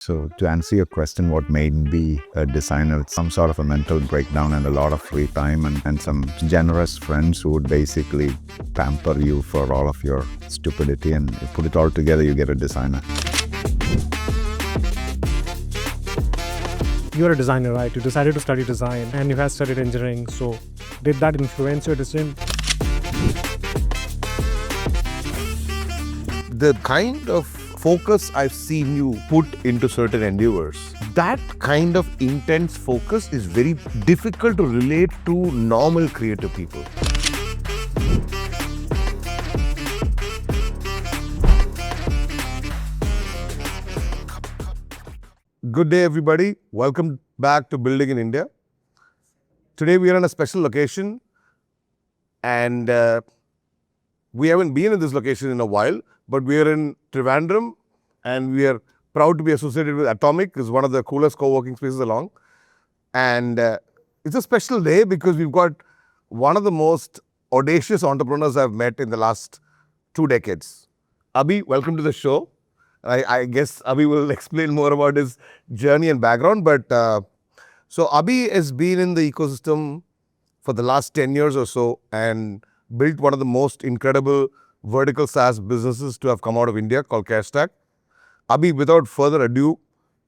So to answer your question, what made me a designer, it's some sort of a mental breakdown and a lot of free time and some generous friends who would basically pamper you for all of your stupidity, and you put it all together, you get a designer. You're a designer, right? You decided to study design and you have studied engineering. So did that influence your decision? The kind of focus I've seen you put into certain endeavors, that kind of intense focus is very difficult to relate to normal creative people. Good day, everybody. Welcome back to Building in India. Today we are in a special location, and we haven't been in this location in a while, but we are in Trivandrum, and we are proud to be associated with Atomic. It's one of the coolest co-working spaces along. And it's a special day because we've got one of the most audacious entrepreneurs I've met in the last 2 decades. Abhi, welcome to the show. I guess Abhi will explain more about his journey and background. But so Abhi has been in the ecosystem for the last 10 years or so and built one of the most incredible vertical SaaS businesses to have come out of India called CareStack. Abhi, without further ado,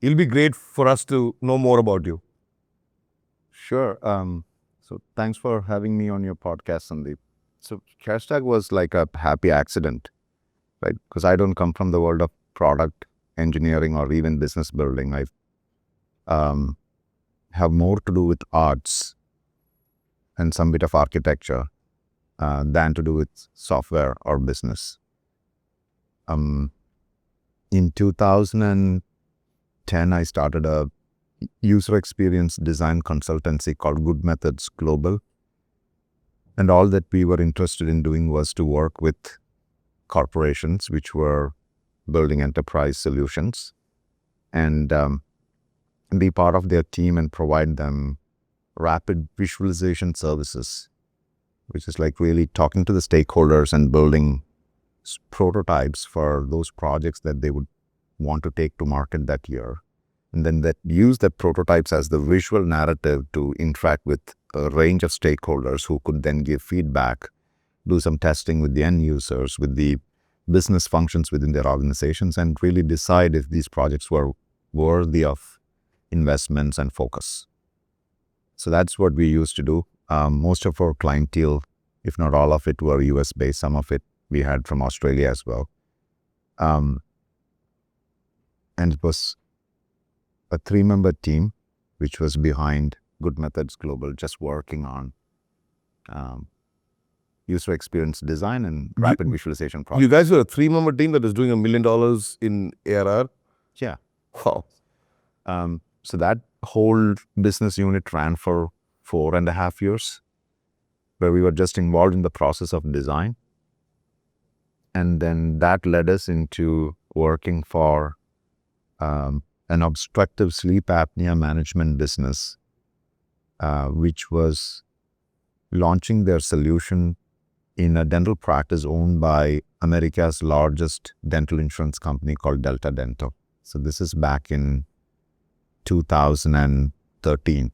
it'll be great for us to know more about you. Sure. So thanks for having me on your podcast, Sandeep. So CareStack was like a happy accident, right? Because I don't come from the world of product engineering or even business building. I have more to do with arts and some bit of architecture than to do with software or business. In 2010, I started a user experience design consultancy called Good Methods Global. And all that we were interested in doing was to work with corporations which were building enterprise solutions and be part of their team and provide them rapid visualization services, which is like really talking to the stakeholders and building prototypes for those projects that they would want to take to market that year. And then that use the prototypes as the visual narrative to interact with a range of stakeholders who could then give feedback, do some testing with the end users, with the business functions within their organizations, and really decide if these projects were worthy of investments and focus. So that's what we used to do. Most of our clientele, if not all of it, were US based. Some of it we had from Australia as well. And it was a 3-member team, which was behind Good Methods Global, just working on user experience design and rapid visualization projects. You guys were a 3-member team that is doing $1 million in ARR? Yeah. Wow. So that whole business unit ran for 4.5 years, where we were just involved in the process of design. And then that led us into working for an obstructive sleep apnea management business, which was launching their solution in a dental practice owned by America's largest dental insurance company called Delta Dental. So this is back in 2013.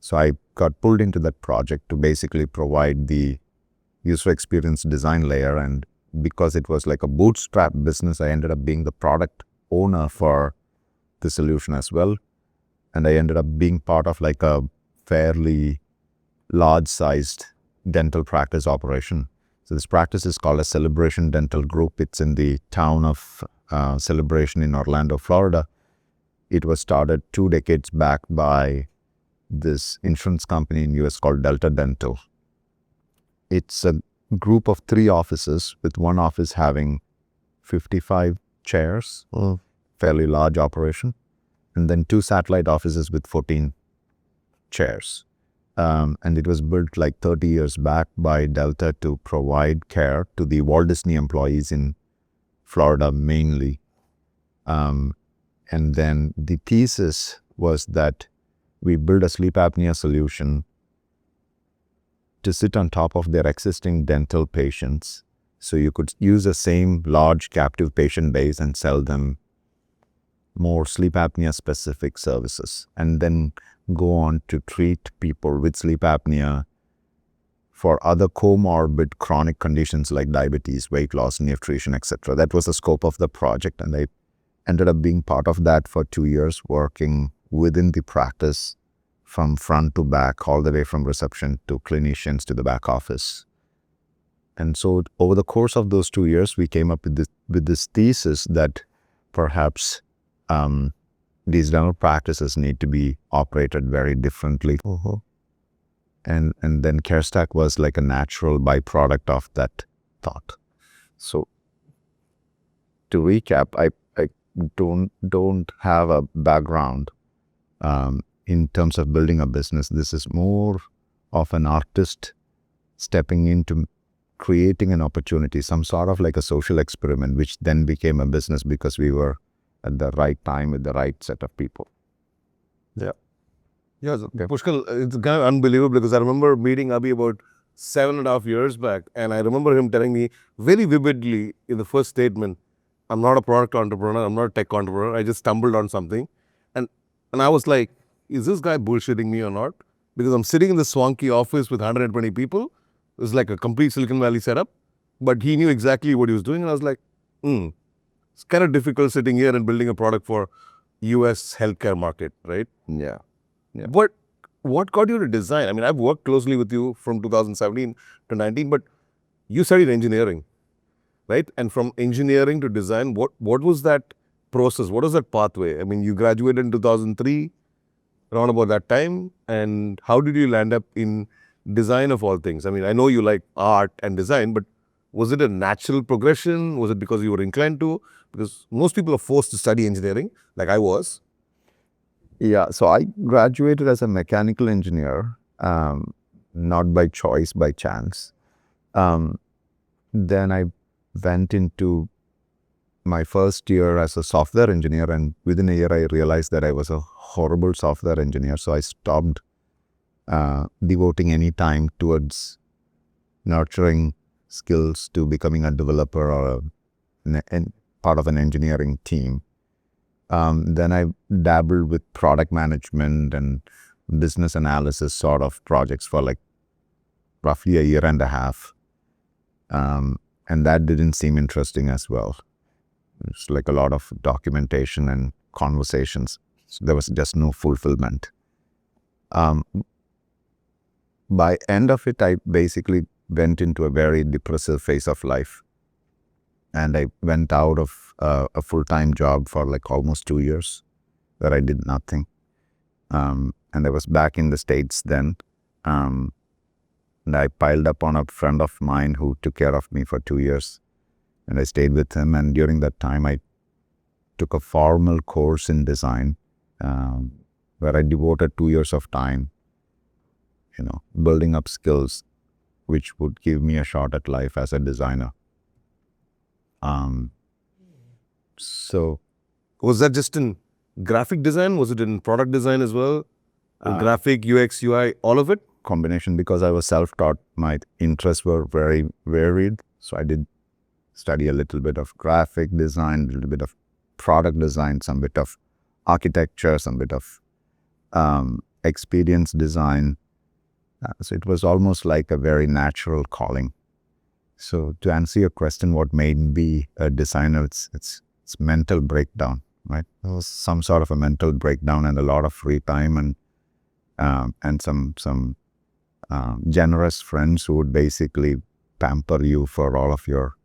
So I got pulled into that project to basically provide the user experience design layer. And because it was like a bootstrap business, I ended up being the product owner for the solution as well. And I ended up being part of like a fairly large-sized dental practice operation. So this practice is called a Celebration Dental Group. It's in the town of Celebration in Orlando, Florida. It was started 2 decades back by this insurance company in US called Delta Dental. It's a group of 3 offices, with one office having 55 chairs, fairly large operation, and then 2 satellite offices with 14 chairs. And it was built like 30 years back by Delta to provide care to the Walt Disney employees in Florida mainly. And then the thesis was that we build a sleep apnea solution to sit on top of their existing dental patients. So you could use the same large captive patient base and sell them more sleep apnea specific services, and then go on to treat people with sleep apnea for other comorbid chronic conditions like diabetes, weight loss, nutrition, etc. That was the scope of the project, and I ended up being part of that for 2 years, working within the practice from front to back, all the way from reception to clinicians to the back office. And so over the course of those 2 years, we came up with this thesis that perhaps these dental practices need to be operated very differently. And then CareStack was like a natural byproduct of that thought. So to recap, I don't have a background in terms of building a business. This is more of an artist stepping into creating an opportunity, some sort of like a social experiment, which then became a business because we were at the right time with the right set of people. Yeah, Pushkal, it's kind of unbelievable because I remember meeting Abhi about 7.5 years back, and I remember him telling me very vividly in the first statement, I'm not a product entrepreneur, I'm not a tech entrepreneur, I just stumbled on something. And I was like, is this guy bullshitting me or not? Because I'm sitting in this swanky office with 120 people. It was like a complete Silicon Valley setup, but he knew exactly what he was doing. And I was like, it's kind of difficult sitting here and building a product for US healthcare market, right? Yeah. But what got you to design? I mean, I've worked closely with you from 2017 to 19, but you studied engineering, right? And from engineering to design, what was that process? What was that pathway? I mean, you graduated in 2003, around about that time. And how did you land up in design of all things? I mean, I know you like art and design, but was it a natural progression? Was it because you were inclined to? Because most people are forced to study engineering, like I was. Yeah, so I graduated as a mechanical engineer, not by choice, by chance. Then I went into my first year as a software engineer, and within a year I realized that I was a horrible software engineer. So I stopped devoting any time towards nurturing skills to becoming a developer or part of an engineering team. Then I dabbled with product management and business analysis sort of projects for like roughly a year and a half. And that didn't seem interesting as well. It's like a lot of documentation and conversations. So there was just no fulfillment. By end of it, I basically went into a very depressive phase of life. And I went out of a full-time job for like almost 2 years where I did nothing. And I was back in the States then. And I piled up on a friend of mine who took care of me for 2 years. And I stayed with him. And during that time, I took a formal course in design where I devoted 2 years of time, building up skills which would give me a shot at life as a designer. So was that just in graphic design? Was it in product design as well? Graphic, UX, UI, all of it? Combination, because I was self-taught. My interests were very varied. So I did study a little bit of graphic design, a little bit of product design, some bit of architecture, some bit of experience design. So it was almost like a very natural calling. So to answer your question, what made me a designer, it's mental breakdown, right? There was some sort of a mental breakdown and a lot of free time and some generous friends who would basically pamper you for all of your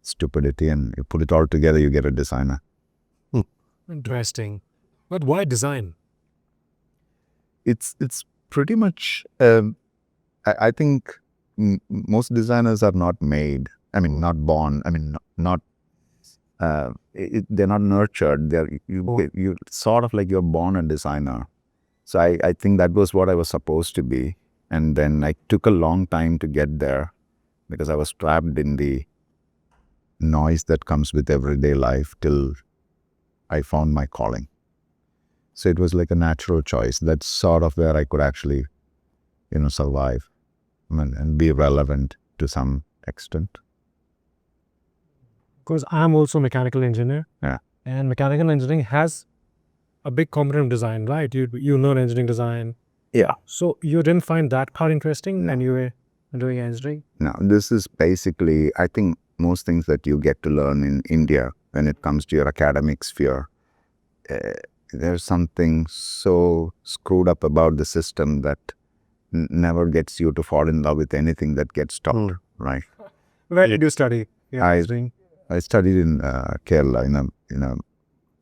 stupidity, and you put it all together, you get a designer. Interesting. But why design? It's pretty much, I think most designers are not made, not born, they're not nurtured. You sort of like you're born a designer. So I think that was what I was supposed to be. And then I took a long time to get there because I was trapped in the noise that comes with everyday life till I found my calling. So it was like a natural choice. That's sort of where I could actually, survive and be relevant to some extent. Because I'm also a mechanical engineer. Yeah. And mechanical engineering has a big component of design, right? You learn engineering design. Yeah. So you didn't find that part interesting when you were doing engineering? Now, this is basically, I think most things that you get to learn in India when it comes to your academic sphere, there's something so screwed up about the system that never gets you to fall in love with anything that gets taught, right? Where did you study? Engineering? I studied in Kerala in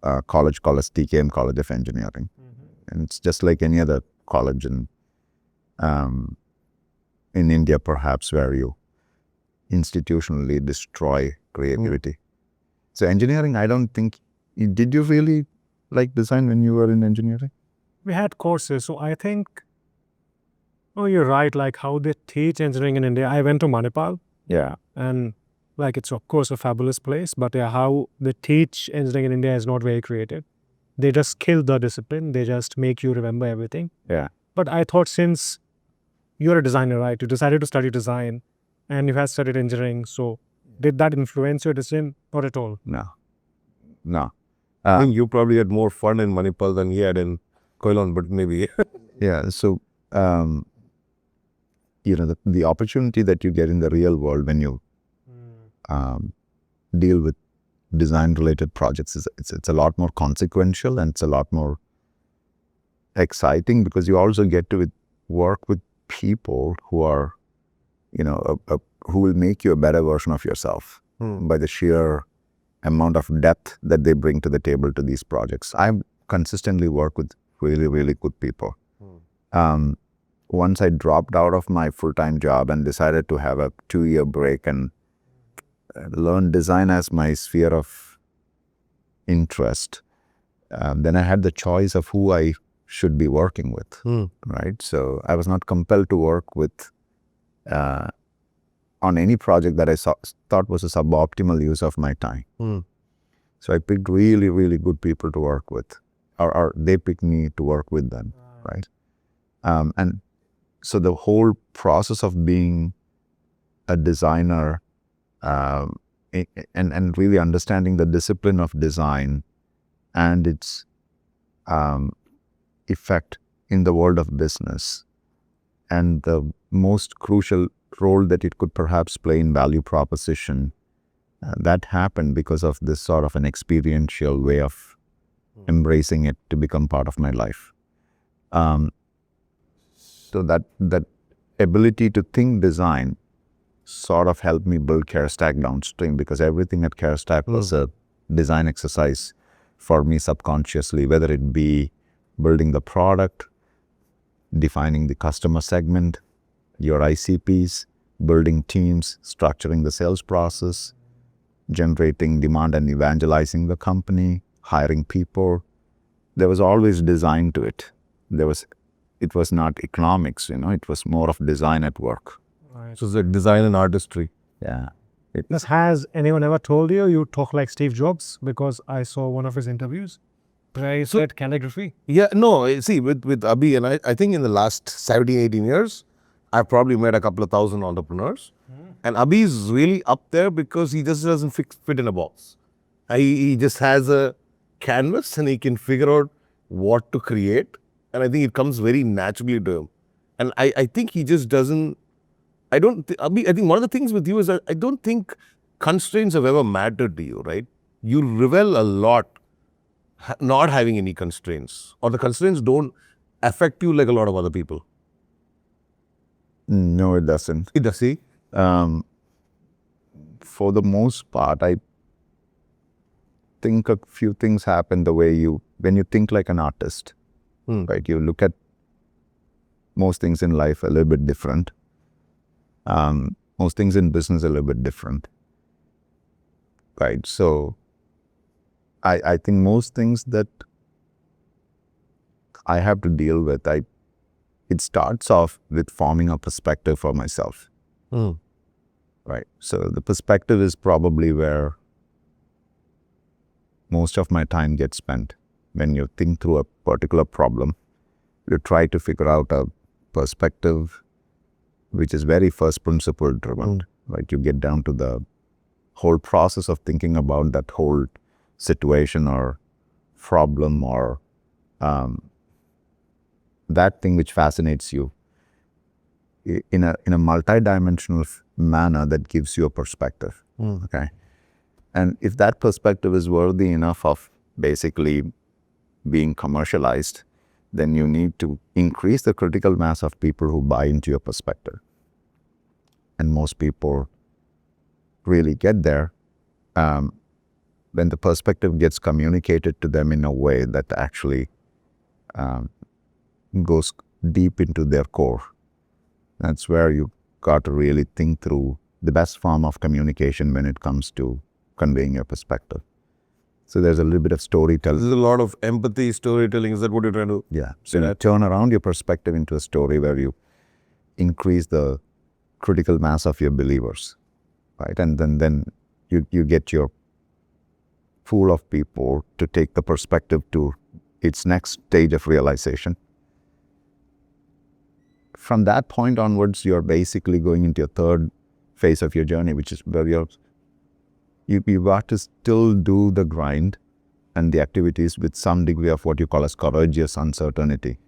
a college called as TKM College of Engineering. And it's just like any other college in India, perhaps, where you institutionally destroy creativity. So engineering, I don't think, did you really like design when you were in engineering? We had courses. So I think, oh, you're right. Like how they teach engineering in India. I went to Manipal. Yeah. And like it's of course a fabulous place, but yeah, how they teach engineering in India is not very creative. They just kill the discipline. They just make you remember everything. Yeah. But I thought since you're a designer, right? You decided to study design and you had studied engineering. So did that influence your decision? Not at all. No. I think you probably had more fun in Manipal than he had in Koilon, but maybe. Yeah. So, the opportunity that you get in the real world when you deal with design-related projects it's a lot more consequential, and it's a lot more exciting because you also get to work with people who are, who will make you a better version of yourself by the sheer amount of depth that they bring to the table to these projects. I consistently work with really, really good people. Once I dropped out of my full-time job and decided to have a 2-year break and learn design as my sphere of interest, then I had the choice of who I should be working with, right? So I was not compelled to work with on any project that I thought was a suboptimal use of my time. So I picked really, really good people to work with, or they picked me to work with them, right? And so the whole process of being a designer and really understanding the discipline of design and its effect in the world of business, and the most crucial role that it could perhaps play in value proposition, that happened because of this sort of an experiential way of embracing it to become part of my life. So that ability to think design sort of helped me build CareStack downstream, because everything at CareStack was a design exercise for me subconsciously, whether it be building the product, defining the customer segment, your ICPs, building teams, structuring the sales process, generating demand and evangelizing the company, hiring people. There was always design to it. It was not economics, it was more of design at work. So it's like design and artistry. Yeah. Has anyone ever told you talk like Steve Jobs? Because I saw one of his interviews where he said calligraphy. Yeah, no, see, with Abhi, and I think in the last 17, 18 years, I've probably met a couple of thousand entrepreneurs. And Abhi is really up there because he just doesn't fit in a box. He just has a canvas and he can figure out what to create. And I think it comes very naturally to him. And I think he just doesn't, Abhi, I think one of the things with you is that I don't think constraints have ever mattered to you, right? You revel a lot not having any constraints, or the constraints don't affect you like a lot of other people. No, it doesn't. It does, see? For the most part, I think a few things happen the way when you think like an artist, right? You look at most things in life a little bit different. Most things in business a little bit different, right? So I think most things that I have to deal with, it starts off with forming a perspective for myself, right? So the perspective is probably where most of my time gets spent. When you think through a particular problem, you try to figure out a perspective which is very first principle driven, right? You get down to the whole process of thinking about that whole situation or problem or that thing which fascinates you in a multidimensional manner that gives you a perspective. Okay. And if that perspective is worthy enough of basically being commercialized, then you need to increase the critical mass of people who buy into your perspective. And most people really get there when the perspective gets communicated to them in a way that actually goes deep into their core. That's where you got to really think through the best form of communication when it comes to conveying your perspective. So there's a little bit of storytelling. There's a lot of empathy, storytelling. Is that what you're trying to? Yeah. So you turn around your perspective into a story where you increase the critical mass of your believers, right? And then you get your pool of people to take the perspective to its next stage of realization. From that point onwards, you're basically going into your third phase of your journey, which is where you got to still do the grind and the activities with some degree of what you call as courageous uncertainty.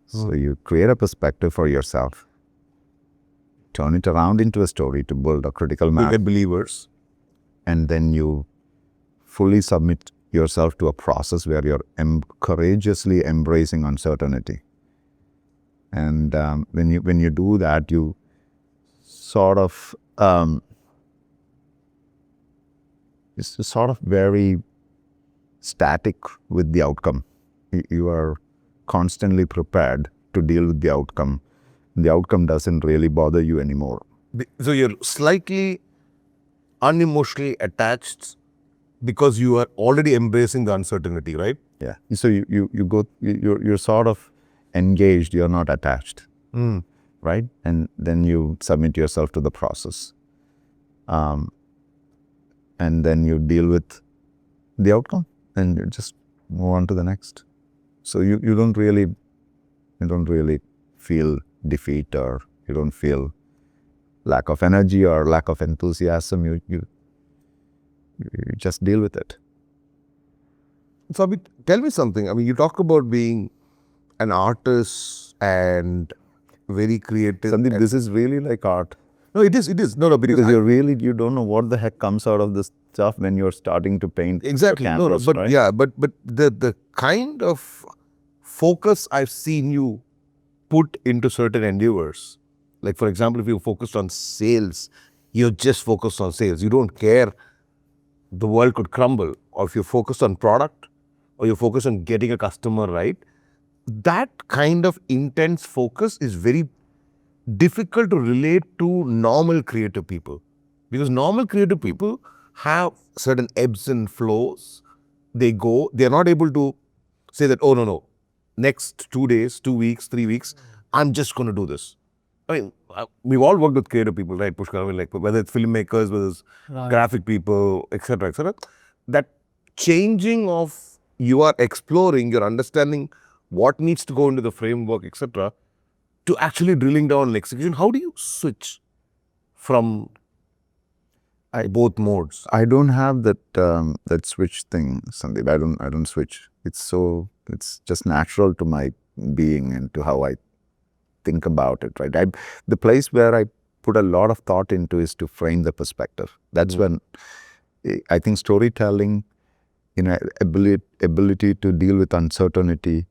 So you create a perspective for yourself, turn it around into a story to build a critical mass. You get believers. And then you fully submit yourself to a process where you're courageously embracing uncertainty. And when you do that, you sort of it's sort of very static with the outcome. You are constantly prepared to deal with the outcome. The outcome doesn't really bother you anymore. So you're slightly unemotionally attached because you are already embracing the uncertainty, right? Yeah. So you're sort of engaged. You're not attached, right? And then you submit yourself to the process, and then you deal with the outcome, and you just move on to the next. So you don't really feel defeat, or you don't feel lack of energy or lack of enthusiasm. You just deal with it. So Abhi, tell me something. I mean, you talk about being an artist and very creative. Sandeep, this is really like art. No, it is. No, Because you don't know what the heck comes out of this stuff when you're starting to paint. Exactly. Canvas, But right? yeah, but the kind of focus I've seen you put into certain endeavors, like for example, if you're focused on sales, you're just focused on sales. You don't care the world could crumble, or if you're focused on product, or you're focused on getting a customer right. That kind of intense focus is very difficult to relate to normal creative people, because normal creative people have certain ebbs and flows. They're not able to say that, oh no, next 2 days, 2 weeks, 3 weeks, I'm just going to do this. I mean, we've all worked with creative people, right, Pushkar? I mean, like whether it's filmmakers, whether it's graphic people, etc., that changing of, you are exploring, you're understanding what needs to go into the framework, etc., to actually drilling down on execution. How do you switch from both modes? I don't have that switch thing, Sandeep. I don't switch. It's just natural to my being and to how I think about it, right? The place where I put a lot of thought into is to frame the perspective. That's when I think storytelling, ability to deal with uncertainty,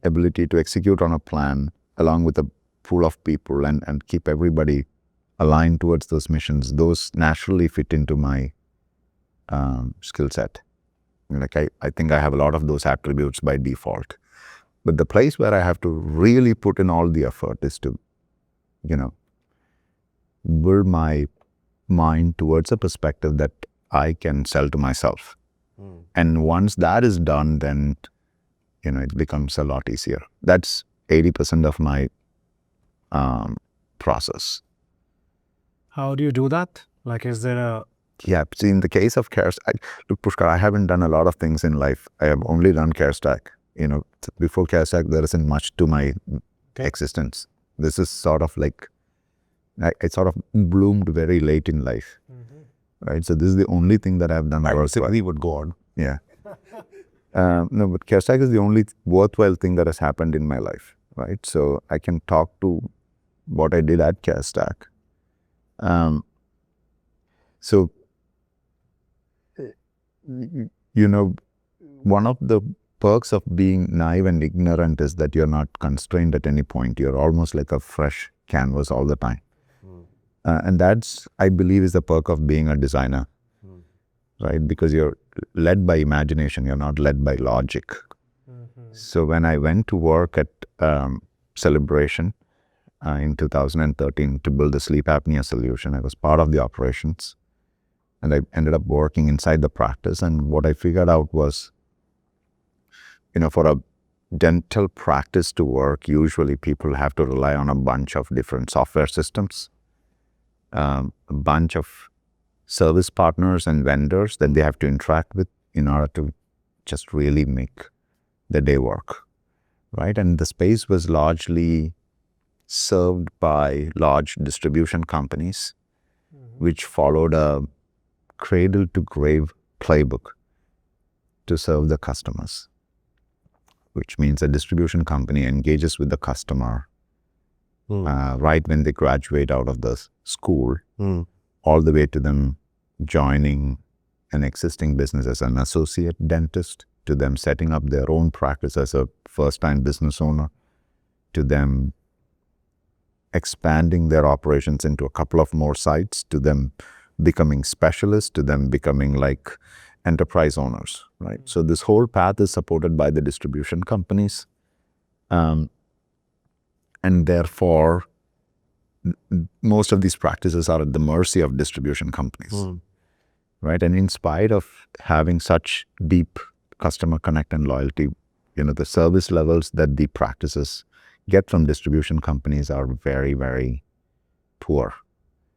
ability to execute on a plan along with a pool of people and keep everybody aligned towards those missions, those naturally fit into my skill set. Like I think I have a lot of those attributes by default. But the place where I have to really put in all the effort is to, build my mind towards a perspective that I can sell to myself. And once that is done, then, it becomes a lot easier. That's 80% of my process. How do you do that? Like, is there a... Yeah, see, in the case of CareStack, look, Pushkar, I haven't done a lot of things in life. I have only done CareStack. Before CareStack, there isn't much to my existence. This is sort of like, it sort of bloomed very late in life, right? So this is the only thing that I've done. I would say Abhi would go on. Yeah. No, but CareStack is the only worthwhile thing that has happened in my life, right? So I can talk to what I did at CareStack. So, you know, one of the perks of being naive and ignorant is that you're not constrained at any point. You're almost like a fresh canvas all the time. And that's, I believe, is the perk of being a designer, right? Because you're led by imagination, you're not led by logic. So when I went to work at Celebration in 2013 to build the sleep apnea solution, I was part of the operations. And I ended up working inside the practice. And what I figured out was, for a dental practice to work, usually people have to rely on a bunch of different software systems, a bunch of service partners and vendors that they have to interact with in order to just really make the day work, right? And the space was largely served by large distribution companies, which followed a cradle-to-grave playbook to serve the customers, which means a distribution company engages with the customer right when they graduate out of the school, all the way to them joining an existing business as an associate dentist, to them setting up their own practice as a first-time business owner, to them expanding their operations into a couple of more sites, to them becoming specialists, to them becoming like enterprise owners, right? So this whole path is supported by the distribution companies. And therefore, most of these practices are at the mercy of distribution companies, right? And in spite of having such deep customer connect and loyalty, the service levels that the practices get from distribution companies are very, very poor.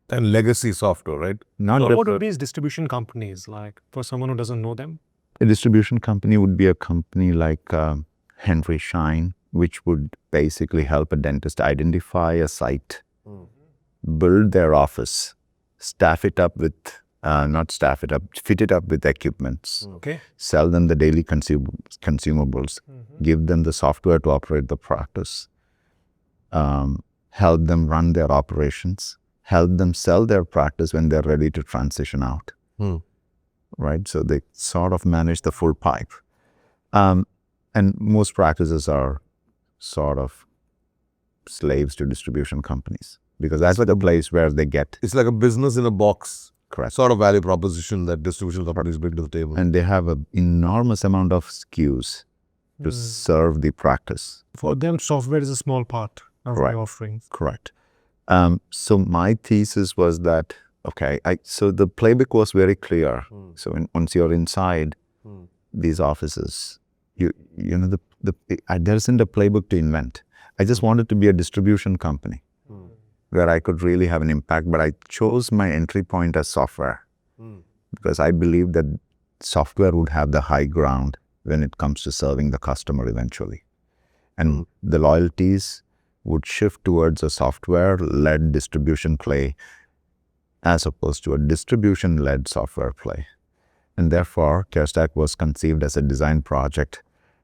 And legacy software, right? What would these distribution companies, like for someone who doesn't know them? A distribution company would be a company like Henry Schein, which would basically help a dentist identify a site, build their office, staff it up with, fit it up with equipments, sell them the daily consumables, give them the software to operate the practice, help them run their operations, help them sell their practice when they're ready to transition out, right? So they sort of manage the full pipe. And most practices are sort of slaves to distribution companies because that's the place where they get. It's like a business in a box. Correct. Sort of value proposition that distribution companies bring to the table. And they have an enormous amount of SKUs to serve the practice. For them, software is a small part of the offering. Correct. So my thesis was that, so the playbook was very clear. So once you're inside these offices, there isn't a playbook to invent. I just wanted to be a distribution company where I could really have an impact, but I chose my entry point as software because I believe that software would have the high ground when it comes to serving the customer eventually. And the loyalties would shift towards a software-led distribution play as opposed to a distribution-led software play. And therefore, CareStack was conceived as a design project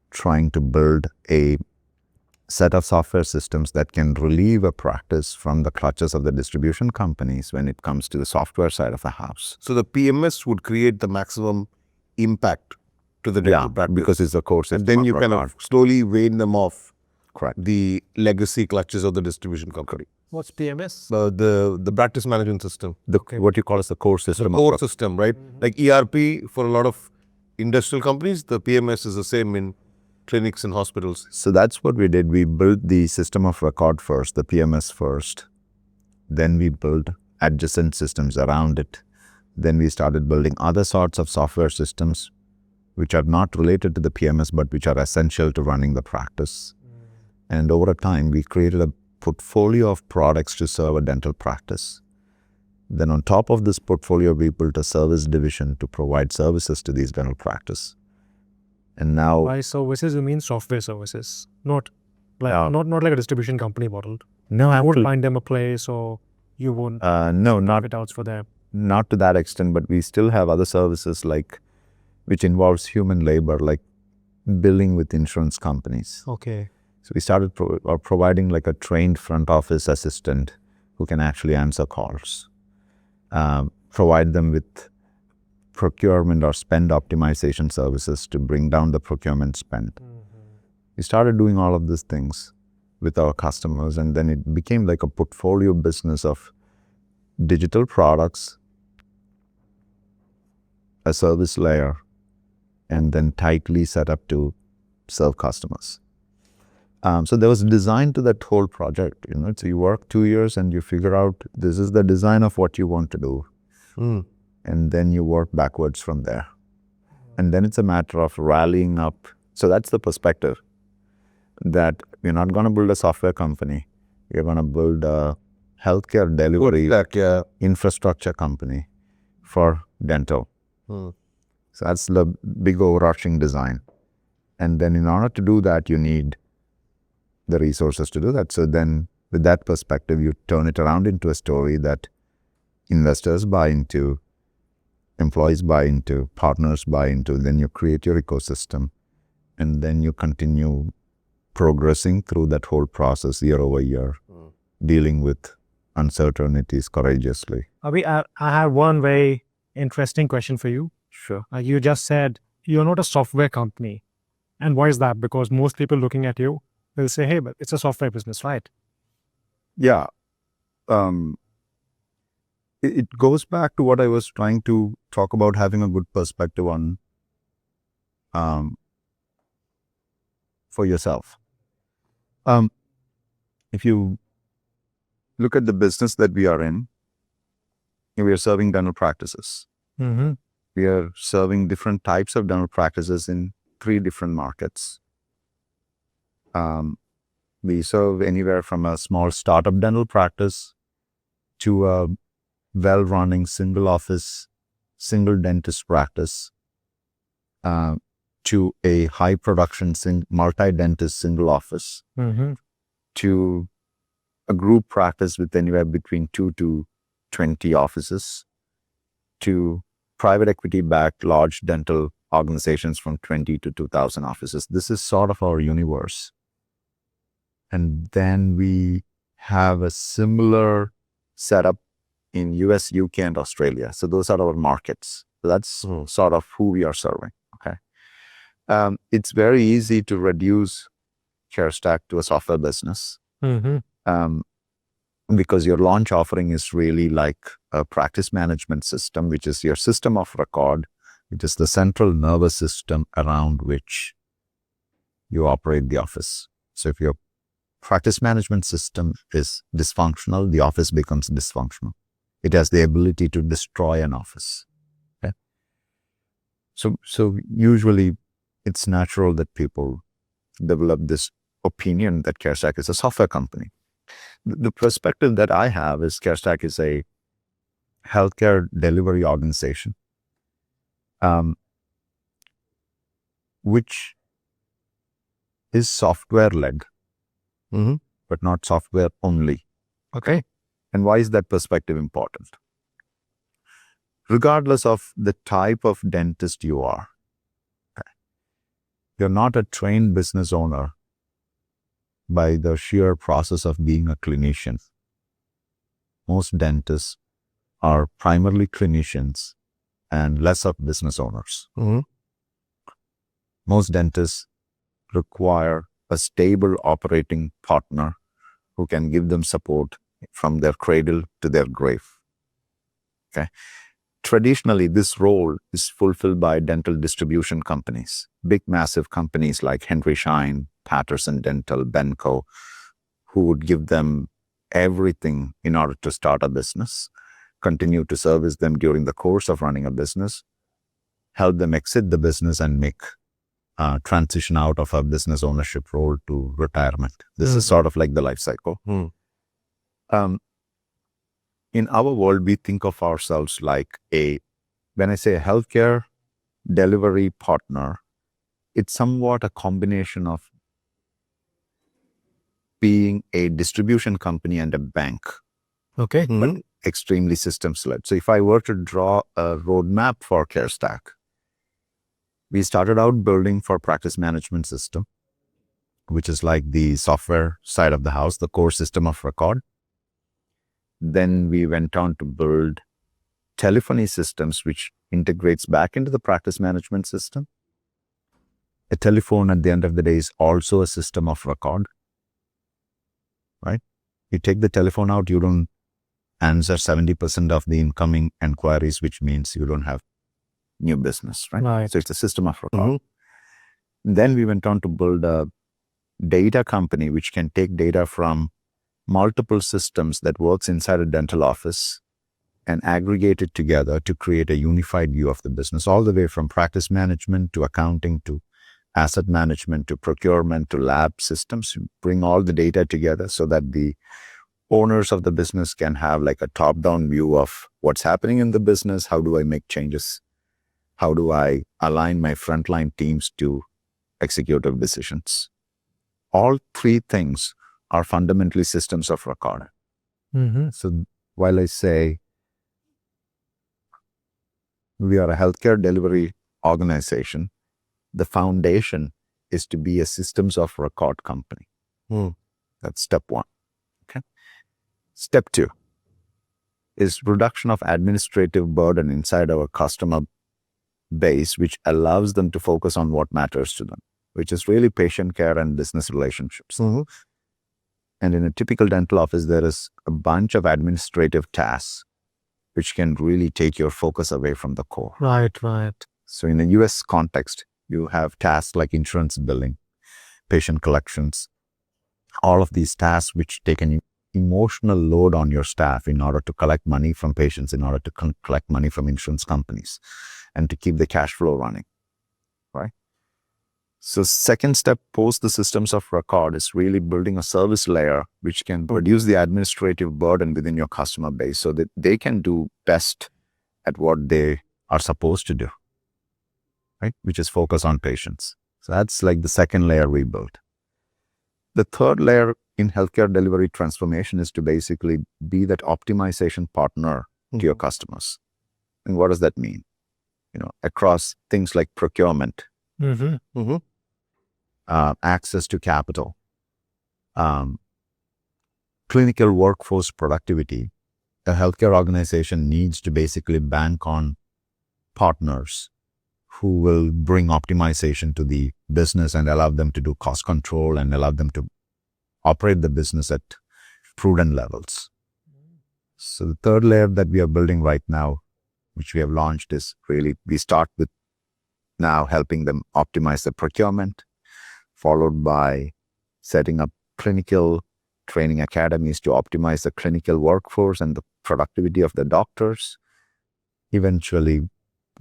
trying to build a set of software systems that can relieve a practice from the clutches of the distribution companies when it comes to the software side of the house. So the PMS would create the maximum impact to the dental practice. Because it's a core system. And then you kind of slowly wean them off Correct. the legacy clutches of the distribution company. What's PMS? The practice management system. What you call as the core system. The core system, right? Like ERP for a lot of industrial companies, the PMS is the same in clinics and hospitals. So that's what we did. We built the system of record first, the PMS first. Then we built adjacent systems around it. Then we started building other sorts of software systems which are not related to the PMS but which are essential to running the practice. And over time, we created a portfolio of products to serve a dental practice. Then on top of this portfolio, we built a service division to provide services to these dental practice. And now... By services, you mean software services, not like a distribution company model. No, I won't find them a place or you won't not fit outs for them. Not to that extent, but we still have other services like which involves human labor, like billing with insurance companies. Okay. So we started providing like a trained front office assistant who can actually answer calls, provide them with procurement or spend optimization services to bring down the procurement spend. We started doing all of these things with our customers, and then it became like a portfolio business of digital products, a service layer, and then tightly set up to serve customers. So there was design to that whole project. So you work 2 years and you figure out this is the design of what you want to do. And then you work backwards from there. And then it's a matter of rallying up. So that's the perspective, that we're not going to build a software company. We're going to build a healthcare delivery infrastructure company for dental. So that's the big overarching design. And then in order to do that, you need the resources to do that. So then with that perspective, you turn it around into a story that investors buy into, employees buy into, partners buy into, then you create your ecosystem, and then you continue progressing through that whole process year over year, dealing with uncertainties courageously. Abhi, I have one very interesting question for you. Sure. You just said you're not a software company. And why is that? Because most people looking at you will say, hey, but it's a software business, right? Yeah. It goes back to what I was trying to talk about, having a good perspective on for yourself. If you look at the business that we are in, we are serving dental practices. We are serving different types of dental practices in 3 different markets. We serve anywhere from a small startup dental practice to a well-running single office, single dentist practice, to a high production multi-dentist single office, to a group practice with anywhere between 2 to 20 offices, to private equity-backed large dental organizations from 20 to 2,000 offices. This is sort of our universe. And then we have a similar setup in US, UK, and Australia. So those are our markets. So that's sort of who we are serving. Okay. It's very easy to reduce CareStack to a software business. Because your launch offering is really like a practice management system, which is your system of record, which is the central nervous system around which you operate the office. So if your practice management system is dysfunctional, the office becomes dysfunctional. It has the ability to destroy an office. Okay? So usually it's natural that people develop this opinion that CareStack is a software company. The perspective that I have is CareStack is a healthcare delivery organization, which is software-led, but not software only. Okay. And why is that perspective important? Regardless of the type of dentist you are, you're not a trained business owner by the sheer process of being a clinician. Most dentists are primarily clinicians and less of business owners. Most dentists require a stable operating partner who can give them support from their cradle to their grave. Okay. Traditionally, this role is fulfilled by dental distribution companies, big, massive companies like Henry Schein, Patterson Dental, Benco, who would give them everything in order to start a business, continue to service them during the course of running a business, help them exit the business and make transition out of a business ownership role to retirement. This is sort of like the life cycle. In our world, we think of ourselves like when I say a healthcare delivery partner, it's somewhat a combination of being a distribution company and a bank. Okay. But extremely systems led. So if I were to draw a roadmap for CareStack, We started out building for practice management system, which is like the software side of the house, the core system of record. Then we went on to build telephony systems, which integrates back into the practice management system. A telephone at the end of the day is also a system of record, right? You take the telephone out, you don't answer 70% of the incoming inquiries, which means you don't have new business, right? Right. So it's a system of record. Then we went on to build a data company, which can take data from multiple systems that works inside a dental office and aggregate it together to create a unified view of the business, all the way from practice management to accounting to asset management to procurement to lab systems. Bring all the data together so that the owners of the business can have like a top-down view of what's happening in the business. How do I make changes? How do I align my frontline teams to executive decisions? All three things are fundamentally systems of record. So while I say we are a healthcare delivery organization, the foundation is to be a systems of record company. That's step one. Okay. Step two is reduction of administrative burden inside our customer base, which allows them to focus on what matters to them, which is really patient care and business relationships. And in a typical dental office, there is a bunch of administrative tasks which can really take your focus away from the core. Right. So in a US context, you have tasks like insurance billing, patient collections, all of these tasks which take an emotional load on your staff in order to collect money from patients, in order to collect money from insurance companies, and to keep the cash flow running, right? So second step post the systems of record is really building a service layer which can reduce the administrative burden within your customer base so that they can do best at what they are supposed to do, right? Which is focus on patients. So that's like the second layer we built. The third layer in healthcare delivery transformation is to basically be that optimization partner to your customers. And what does that mean? Across things like procurement, access to capital, clinical workforce productivity. A healthcare organization needs to basically bank on partners who will bring optimization to the business and allow them to do cost control and allow them to operate the business at prudent levels. So the third layer that we are building right now, which we have launched, is really, we start with now helping them optimize the procurement, followed by setting up clinical training academies to optimize the clinical workforce and the productivity of the doctors, eventually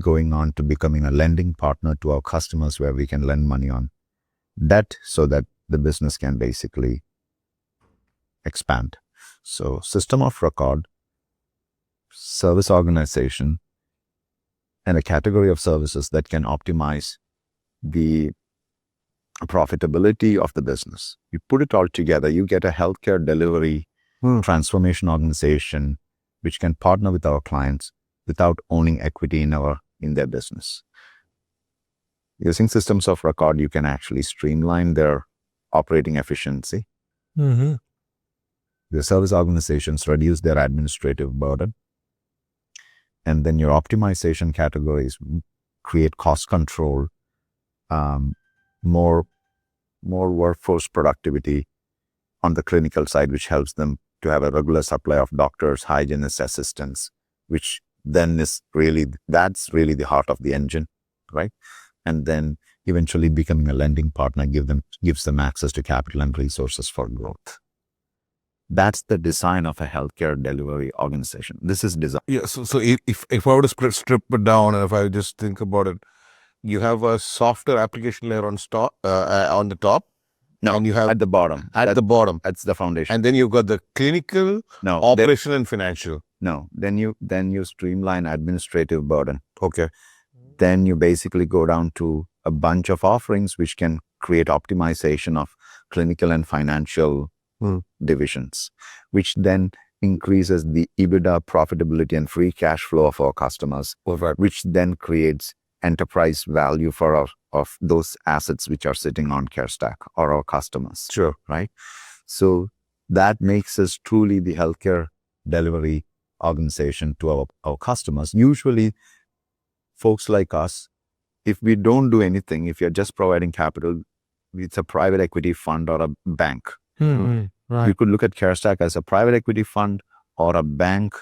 going on to becoming a lending partner to our customers where we can lend money on debt so that the business can basically expand. So system of record, service organization, and a category of services that can optimize the profitability of the business. You put it all together, you get a healthcare delivery transformation organization which can partner with our clients without owning equity in their business. Using systems of record, you can actually streamline their operating efficiency. The service organizations reduce their administrative burden. And then your optimization categories create cost control, more workforce productivity on the clinical side, which helps them to have a regular supply of doctors, hygienists, assistants, which then that's really the heart of the engine, right? And then eventually becoming a lending partner gives them access to capital and resources for growth. That's the design of a healthcare delivery organization. This is design. Yeah. So if I were to strip it down, and if I just think about it, you have a software application layer on the top. No, and you have at the bottom. At the bottom, That's the foundation. and then you've got the clinical, operational, and financial. No, then you streamline administrative burden. Okay. Then you basically go down to a bunch of offerings which can create optimization of clinical and financial divisions, which then increases the EBITDA profitability and free cash flow of our customers, which then creates enterprise value for of those assets which are sitting on CareStack or our customers. Sure. Right? So that makes us truly the healthcare delivery organization to our customers. Usually, folks like us, if we don't do anything, if you're just providing capital, it's a private equity fund or a bank. Right. You could look at CareStack as a private equity fund or a bank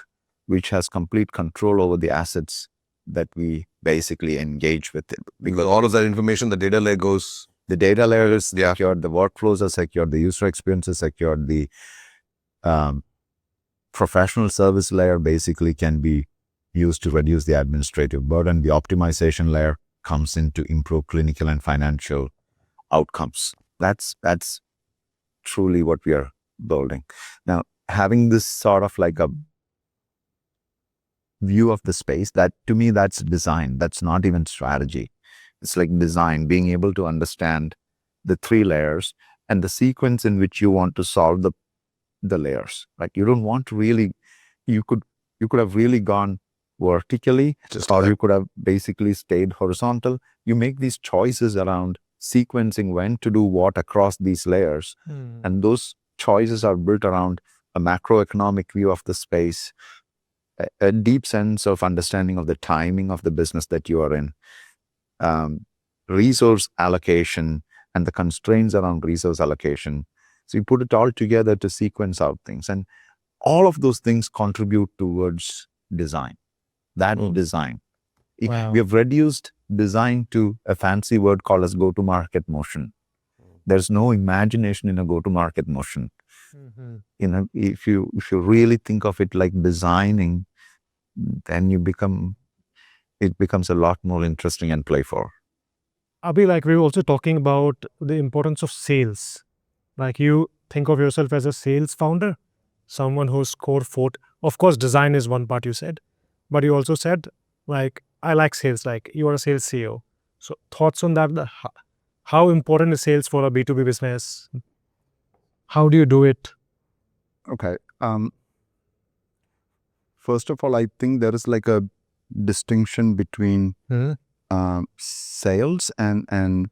which has complete control over the assets that we basically engage with it. Because all of that information, the data layer goes. The data layer is secured, the workflows are secured, the user experience is secured, the professional service layer basically can be used to reduce the administrative burden. The optimization layer comes in to improve clinical and financial outcomes. That's truly what we are building. Now, having this sort of like a view of the space, that to me, that's design. That's not even strategy. It's like design, being able to understand the three layers and the sequence in which you want to solve the layers. Like you don't want to really, you could have really gone vertically, or you could have basically stayed horizontal. You make these choices around sequencing when to do what across these layers. And those choices are built around a macroeconomic view of the space, a deep sense of understanding of the timing of the business that you are in, resource allocation and the constraints around resource allocation. So you put it all together to sequence out things. And all of those things contribute towards design. That design. Wow. We have reduced design to a fancy word called as go-to-market motion. There's no imagination in a go-to-market motion. If you really think of it like designing, then it becomes a lot more interesting and playful. Abhi, like we were also talking about the importance of sales. Like you think of yourself as a sales founder, someone who's core fort. Of course, design is one part you said, but you also said, like, I like sales, like you are a sales CEO. So thoughts on that, how important is sales for a B2B business? How do you do it? Okay. First of all, I think there is like a distinction between sales and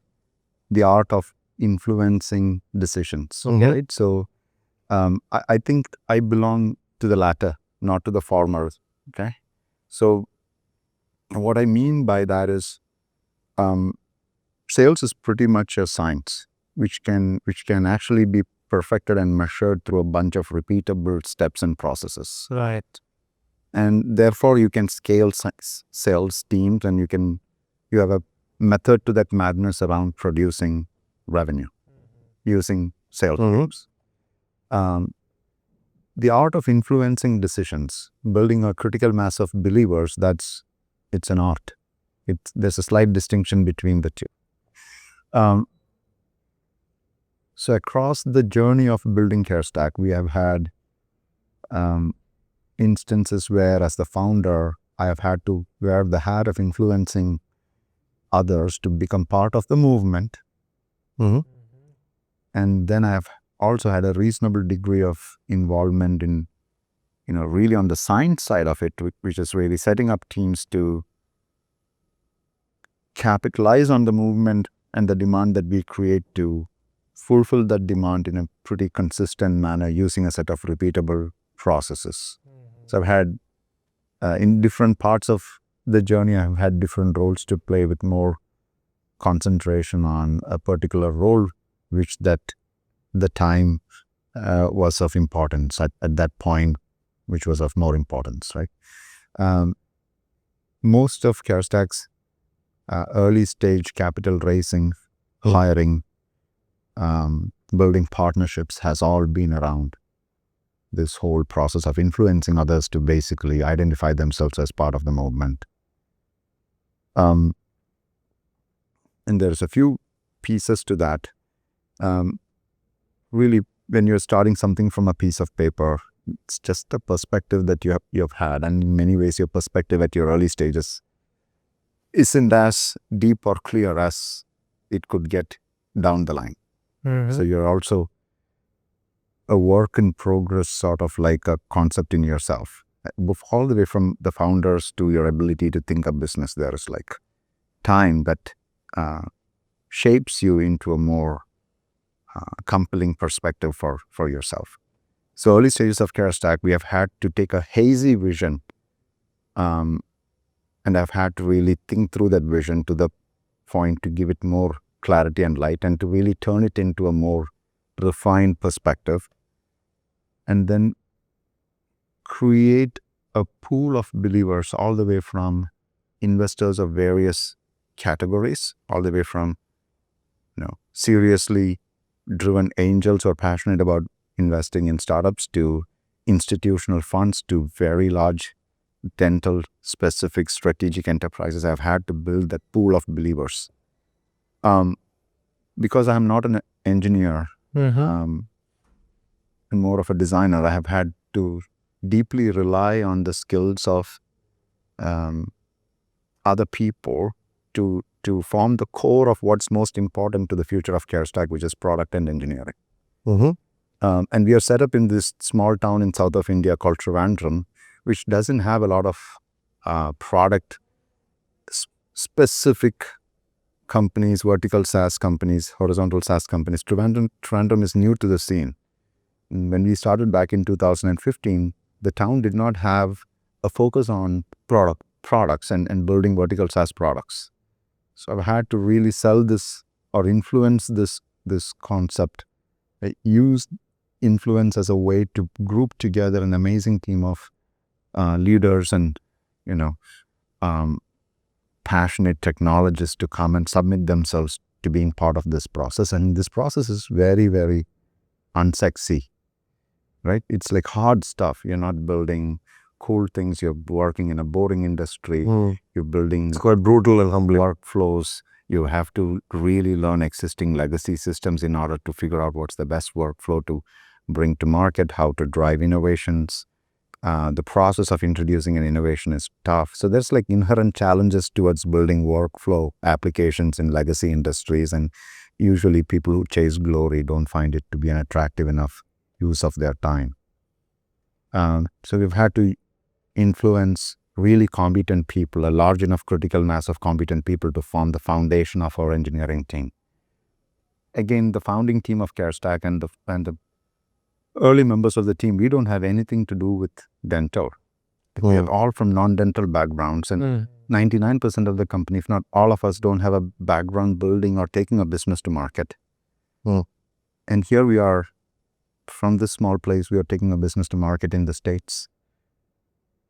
the art of influencing decisions. Right? So I think I belong to the latter, not to the former. Okay. So what I mean by that is sales is pretty much a science which can actually be perfected and measured through a bunch of repeatable steps and processes. Right. And therefore you can scale sales teams, and you have a method to that madness around producing revenue using sales teams. The art of influencing decisions, building a critical mass of believers, it's an art. There's a slight distinction between the two. So across the journey of building CareStack, we have had instances where, as the founder, I have had to wear the hat of influencing others to become part of the movement. And then I have also had a reasonable degree of involvement in, really on the science side of it, which is really setting up teams to capitalize on the movement and the demand that we create to fulfill that demand in a pretty consistent manner using a set of repeatable processes. So I've had, in different parts of the journey, I've had different roles to play with more concentration on a particular role, which that the time was of importance at that point, which was of more importance, right? Most of CareStack's early stage capital raising, hiring, building partnerships has all been around this whole process of influencing others to basically identify themselves as part of the movement. And there's a few pieces to that. Really, when you're starting something from a piece of paper, it's just a perspective that you have had, and in many ways, your perspective at your early stages isn't as deep or clear as it could get down the line. So you're also a work in progress, sort of like a concept in yourself. All the way from the founders to your ability to think of business, there is like time that shapes you into a more compelling perspective for yourself. So early stages of CareStack, we have had to take a hazy vision, and I've had to really think through that vision to the point to give it more clarity and light, and to really turn it into a more refined perspective, and then create a pool of believers all the way from investors of various categories, all the way from seriously driven angels who are passionate about investing in startups, to institutional funds, to very large dental specific strategic enterprises. I've had to build that pool of believers. Because I'm not an engineer, and more of a designer, I have had to deeply rely on the skills of other people to form the core of what's most important to the future of CareStack, which is product and engineering. And we are set up in this small town in south of India called Trivandrum, which doesn't have a lot of product specific companies, vertical SaaS companies, horizontal SaaS companies. Trivandrum is new to the scene. When we started back in 2015, the town did not have a focus on products and building vertical SaaS products. So I've had to really sell this or influence this concept. I used influence as a way to group together an amazing team of leaders and passionate technologists to come and submit themselves to being part of this process. And this process is very, very unsexy, right? It's like hard stuff. You're not building cool things. You're working in a boring industry. You're building, It's quite brutal and humbling. workflows. You have to really learn existing legacy systems in order to figure out what's the best workflow to bring to market, how to drive innovations. The process of introducing an innovation is tough. So there's like inherent challenges towards building workflow applications in legacy industries. And usually people who chase glory don't find it to be an attractive enough use of their time. So we've had to influence really competent people, a large enough critical mass of competent people to form the foundation of our engineering team. Again, the founding team of CareStack and the early members of the team, we don't have anything to do with dental. We are all from non-dental backgrounds, and 99% of the company, if not all of us, don't have a background building or taking a business to market. And here we are, from this small place, we are taking a business to market in the States,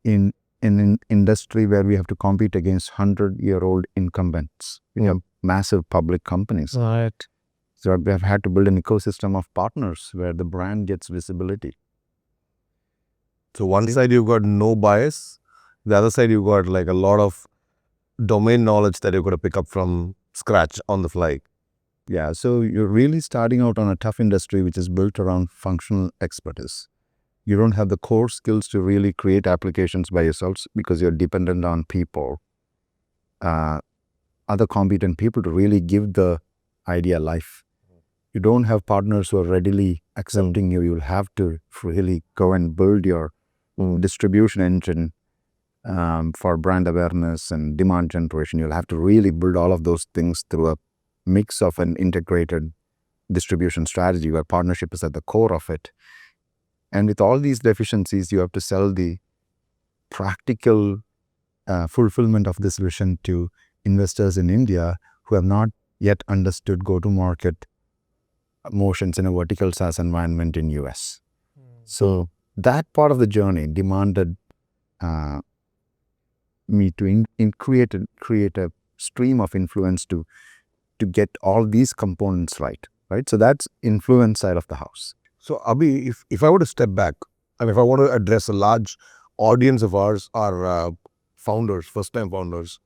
in an industry where we have to compete against 100-year-old incumbents. We have massive public companies. Right. So we have had to build an ecosystem of partners where the brand gets visibility. So one side you've got no bias, the other side you've got like a lot of domain knowledge that you've got to pick up from scratch on the fly. Yeah, so you're really starting out on a tough industry which is built around functional expertise. You don't have the core skills to really create applications by yourselves because you're dependent on people, other competent people to really give the idea life. You don't have partners who are readily accepting you. You'll have to really go and build your distribution engine for brand awareness and demand generation. You'll have to really build all of those things through a mix of an integrated distribution strategy where partnership is at the core of it. And with all these deficiencies, you have to sell the practical fulfillment of this vision to investors in India who have not yet understood go-to-market motions in a vertical SaaS environment in US. So that part of the journey demanded me to create a stream of influence to get all these components right? So that's influence side of the house. So Abhi, if I were to step back and if I want to address a large audience of ours, our founders, first-time founders,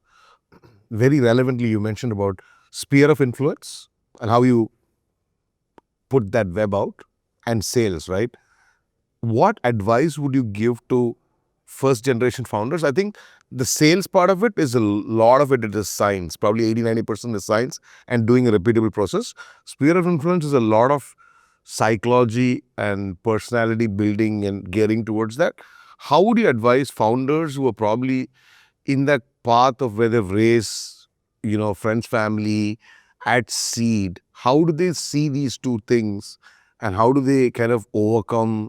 very relevantly you mentioned about sphere of influence and how you put that web out and sales, right? What advice would you give to first generation founders? I think the sales part of it is a lot of it is science, probably 80-90% is science and doing a repeatable process. Sphere of influence is a lot of psychology and personality building and gearing towards that. How would you advise founders who are probably in that path of where they've raised friends, family, at seed, how do they see these two things and how do they kind of overcome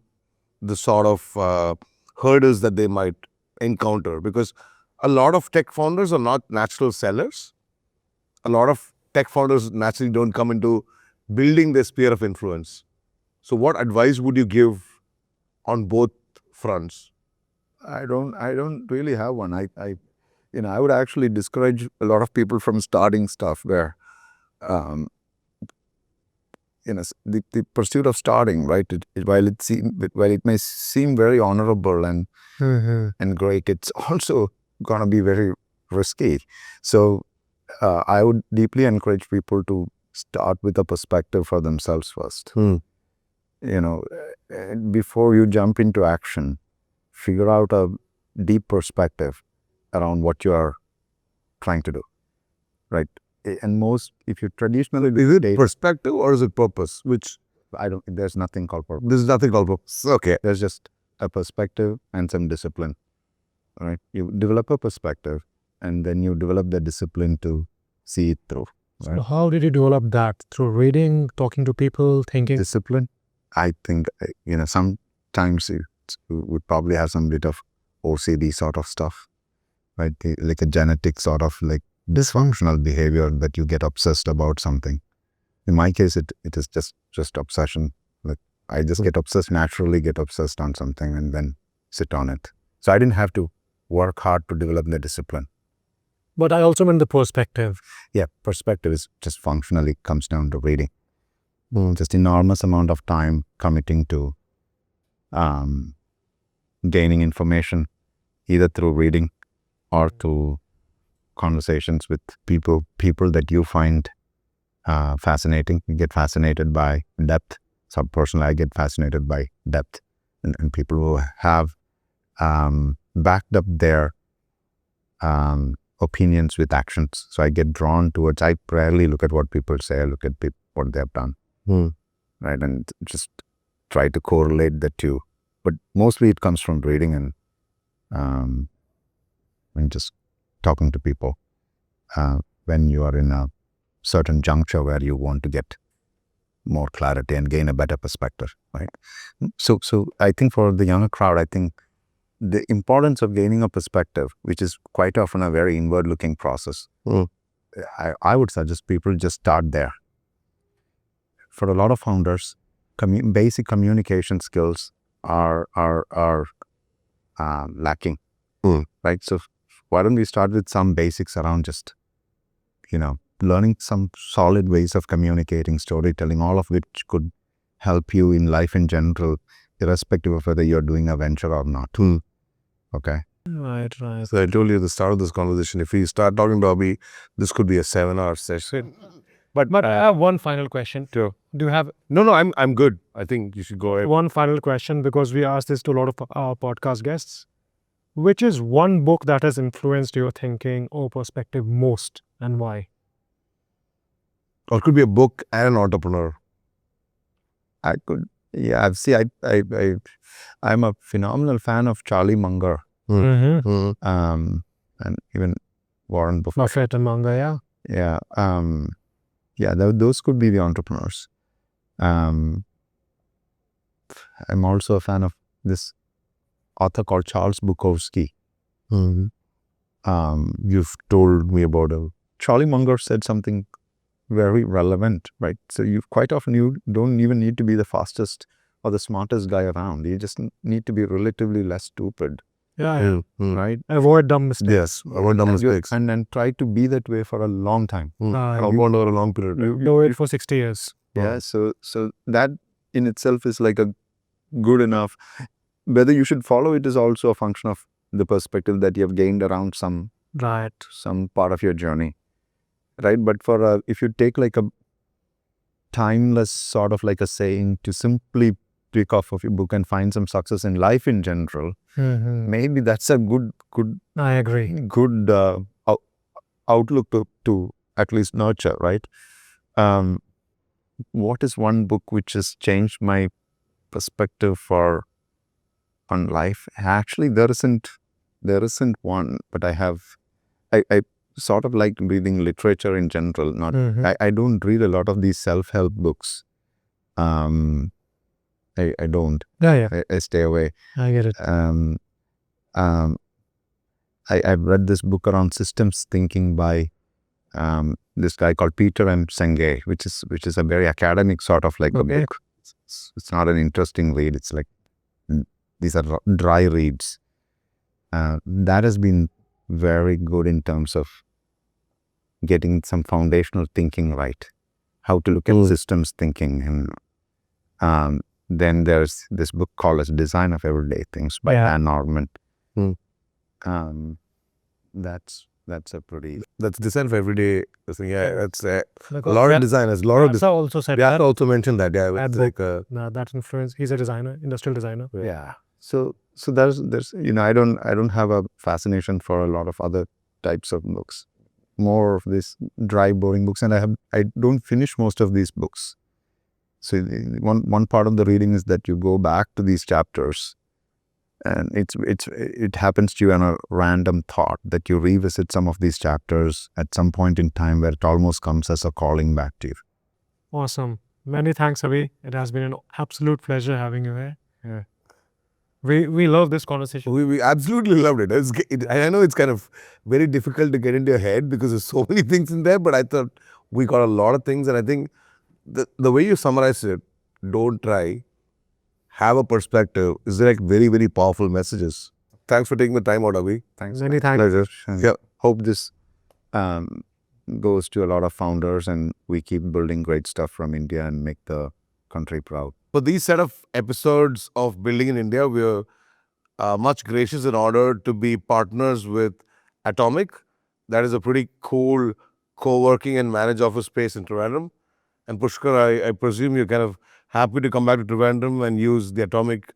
the sort of hurdles that they might encounter? Because a lot of tech founders are not natural sellers. A lot of tech founders naturally don't come into building their sphere of influence. So what advice would you give on both fronts? I don't really have one. I would actually discourage a lot of people from starting stuff where, the pursuit of starting, right? While it may seem very honorable and great, it's also gonna be very risky. So I would deeply encourage people to start with a perspective for themselves first. Before you jump into action, figure out a deep perspective around what you are trying to do, right? And if you traditionally Is it perspective or is it purpose? Which there's nothing called purpose. There's nothing called purpose. Okay. There's just a perspective and some discipline, right? You develop a perspective and then you develop the discipline to see it through. So how did you develop that? Through reading, talking to people, thinking? Discipline, I think, sometimes you would probably have some bit of OCD sort of stuff, right? Like a genetic sort of like dysfunctional behavior that you get obsessed about something. In my case, it is just obsession. Like I just naturally get obsessed on something and then sit on it. So I didn't have to work hard to develop the discipline. But I also meant the perspective. Yeah, perspective is just functionally comes down to reading. Just enormous amount of time committing to gaining information, either through reading or through conversations with people that you find fascinating. You get fascinated by depth. So personally, I get fascinated by depth and people who have backed up their opinions with actions. So I get drawn towards, I rarely look at what people say, I look at what they have done, right? And just try to correlate the two. But mostly it comes from reading and just talking to people when you are in a certain juncture where you want to get more clarity and gain a better perspective, right? So I think for the younger crowd, I think the importance of gaining a perspective, which is quite often a very inward-looking process, I would suggest people just start there. For a lot of founders, basic communication skills are lacking, right? So why don't we start with some basics around just, learning some solid ways of communicating, storytelling, all of which could help you in life in general, irrespective of whether you're doing a venture or not. Okay. Right. So I told you at the start of this conversation, if we start talking to Abhi, this could be a 7-hour session. But I have one final question. Sure. Do you have No, I'm good. I think you should go ahead. one final question, because we ask this to a lot of our podcast guests? Which is one book that has influenced your thinking or perspective most, and why? Or it could be a book and an entrepreneur. I'm a phenomenal fan of Charlie Munger, and even Warren Buffett. Buffett and Munger, yeah. Yeah. Those could be the entrepreneurs. I'm also a fan of this author called Charles Bukowski. You've told me about Charlie Munger said something very relevant, right? So you don't even need to be the fastest or the smartest guy around. You just need to be relatively less stupid. Yeah. Right? Avoid dumb mistakes. Yes, avoid dumb mistakes. And then try to be that way for a long time. Compound over a long period. Do it for 60 years. Yeah, so that in itself is like a good enough. Whether you should follow it is also a function of the perspective that you have gained around some part of your journey, right? But if you take like a timeless sort of like a saying to simply pick off of your book and find some success in life in general, maybe that's a good I agree. Good outlook to at least nurture, right? What is one book which has changed my perspective on life? Actually, there isn't one, but I sort of like reading literature in general. Not I don't read a lot of these self-help books. I don't. I stay away. I get it. I've read this book around systems thinking by this guy called Peter M. Senge, which is a very academic sort of like a book. It's not an interesting read. It's like these are dry reads. That has been very good in terms of getting some foundational thinking right. How to look at systems thinking, and then there's this book called as Design of Everyday Things by Anne Norman. That's a pretty. That's design for everyday thing. Yeah, that's a lot of designers. A lot of also said that. Also mentioned that. Yeah, that it's book. like That influence. He's a designer, industrial designer. Yeah. So there's I don't have a fascination for a lot of other types of books. More of these dry, boring books, and I don't finish most of these books. So one part of the reading is that you go back to these chapters, and it happens to you on a random thought that you revisit some of these chapters at some point in time where it almost comes as a calling back to you. Awesome. Many thanks, Abhi. It has been an absolute pleasure having you here. Yeah. We love this conversation. We absolutely loved it. I know it's kind of very difficult to get into your head because there's so many things in there, but I thought we got a lot of things, and I think the way you summarized it, don't try, have a perspective, is like very, very powerful messages. Thanks for taking the time out, Abhi. Thanks. Many thanks. Pleasure. Yeah. Hope this goes to a lot of founders, and we keep building great stuff from India and make the country proud. For these set of episodes of Building in India, we're much gracious and honored to be partners with Atomic. That is a pretty cool co-working and managed office space in Trivandrum. And Pushkar, I presume you're kind of happy to come back to Trivandrum and use the Atomic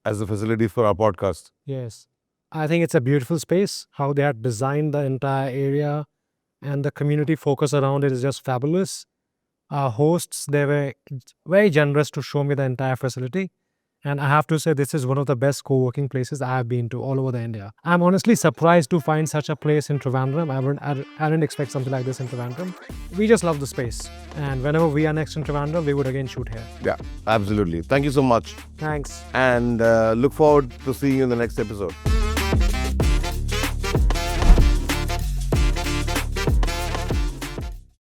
as a facility for our podcast. Yes. I think it's a beautiful space. How they had designed the entire area and the community focus around it is just fabulous. Our hosts, they were very generous to show me the entire facility. And I have to say, this is one of the best co-working places I have been to all over the India. I'm honestly surprised to find such a place in Trivandrum. I didn't expect something like this in Trivandrum. We just love the space. And whenever we are next in Trivandrum, we would again shoot here. Yeah, absolutely. Thank you so much. Thanks. And look forward to seeing you in the next episode.